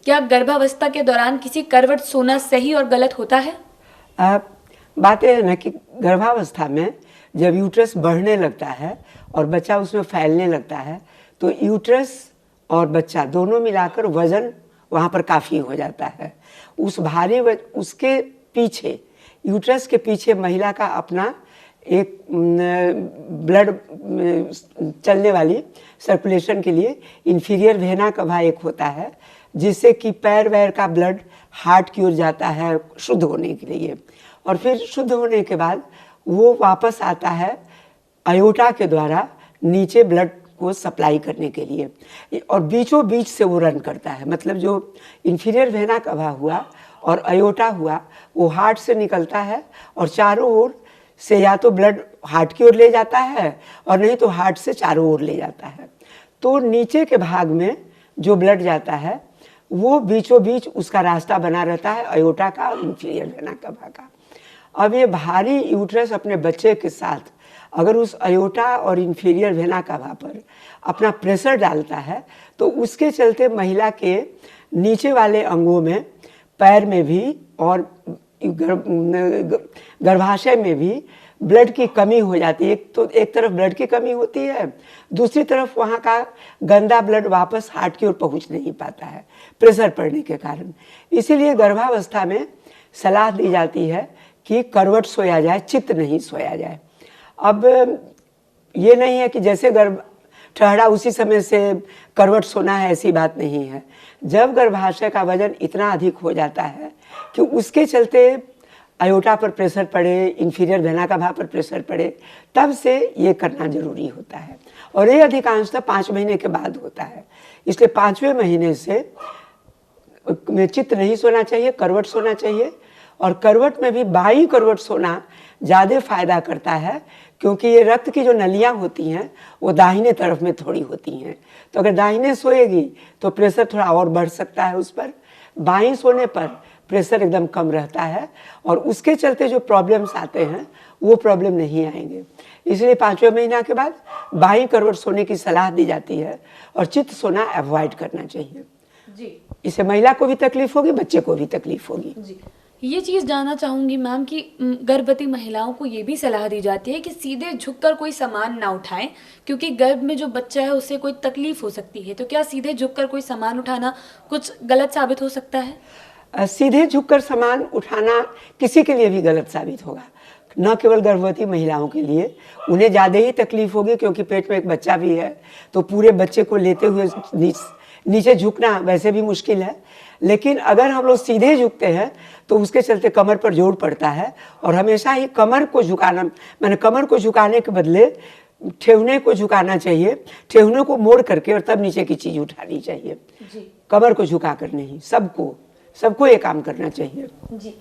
क्या गर्भावस्था के दौरान किसी करवट सोना सही और गलत होता है? बात यह है ना कि गर्भावस्था में जब यूट्रस बढ़ने लगता है और बच्चा उसमें फैलने लगता है तो यूट्रस और बच्चा दोनों मिलाकर वजन वहाँ पर काफ़ी हो जाता है। उसके पीछे, यूट्रस के पीछे महिला का अपना एक ब्लड चलने वाली सर्कुलेशन के लिए इंफीरियर वेना कवा एक होता है, जिससे कि पैर वैर का ब्लड हार्ट की ओर जाता है शुद्ध होने के लिए, और फिर शुद्ध होने के बाद वो वापस आता है अयोटा के द्वारा नीचे ब्लड को सप्लाई करने के लिए, और बीचों बीच से वो रन करता है। मतलब जो इंफीरियर वेना कवा हुआ और अयोटा हुआ वो हार्ट से निकलता है और चारों ओर से या तो ब्लड हार्ट की ओर ले जाता है और नहीं तो हार्ट से चारों ओर ले जाता है। तो नीचे के भाग में जो ब्लड जाता है वो बीचों बीच उसका रास्ता बना रहता है अयोटा का और इंफीरियर वेना कवा का। अब ये भारी यूट्रस अपने बच्चे के साथ अगर उस अयोटा और इंफीरियर वेना कवा पर अपना प्रेशर डालता है तो उसके चलते महिला के नीचे वाले अंगों में, पैर में भी और गर्भाशय में भी ब्लड की कमी हो जाती है। एक तरफ ब्लड की कमी होती है, दूसरी तरफ वहाँ का गंदा ब्लड वापस हार्ट की ओर पहुँच नहीं पाता है प्रेशर पड़ने के कारण। इसीलिए गर्भावस्था में सलाह दी जाती है कि करवट सोया जाए, चित्त नहीं सोया जाए। अब ये नहीं है कि जैसे गर्भ ठहरा उसी समय से करवट सोना है, ऐसी बात नहीं है। जब गर्भाशय का वजन इतना अधिक हो जाता है कि उसके चलते अयोटा पर प्रेशर पड़े, इंफीरियर वेना कवा पर प्रेशर पड़े, तब से ये करना जरूरी होता है। और ये अधिकांशतः 5 महीने के बाद होता है। इसलिए 5वें महीने से चित्त नहीं सोना चाहिए, करवट सोना चाहिए। और करवट में भी बाई करवट सोना ज़्यादा फायदा करता है, क्योंकि ये रक्त की जो नलियाँ होती हैं वो दाहिने तरफ में थोड़ी होती हैं। तो अगर दाहिने सोएगी तो प्रेशर थोड़ा और बढ़ सकता है उस पर, बाईं सोने पर प्रेशर एकदम कम रहता है और उसके चलते जो प्रॉब्लम्स आते हैं वो प्रॉब्लम नहीं आएंगे। इसलिए 5वें महीना के बाद बाईं करवट सोने की सलाह दी जाती है और चित्त सोना अवॉइड करना चाहिए जी। इससे महिला को भी तकलीफ होगी, बच्चे को भी तकलीफ होगी जी। ये चीज़ जानना चाहूँगी मैम कि गर्भवती महिलाओं को ये भी सलाह दी जाती है कि सीधे झुककर कोई सामान ना उठाएं, क्योंकि गर्भ में जो बच्चा है उससे कोई तकलीफ हो सकती है। तो क्या सीधे झुककर कोई सामान उठाना कुछ गलत साबित हो सकता है? सीधे झुककर सामान उठाना किसी के लिए भी गलत साबित होगा, न केवल गर्भवती महिलाओं के लिए। उन्हें ज़्यादा ही तकलीफ होगी क्योंकि पेट में एक बच्चा भी है, तो पूरे बच्चे को लेते हुए नीचे झुकना वैसे भी मुश्किल है। लेकिन अगर हम लोग सीधे झुकते हैं तो उसके चलते कमर पर जोर पड़ता है, और हमेशा ही कमर को झुकाना, मैंने कमर को झुकाने के बदले ठेहुने को झुकाना चाहिए, ठेहुने को मोड़ करके और तब नीचे की चीज़ उठानी चाहिए जी। कमर को झुका कर नहीं। सबको ये काम करना चाहिए जी।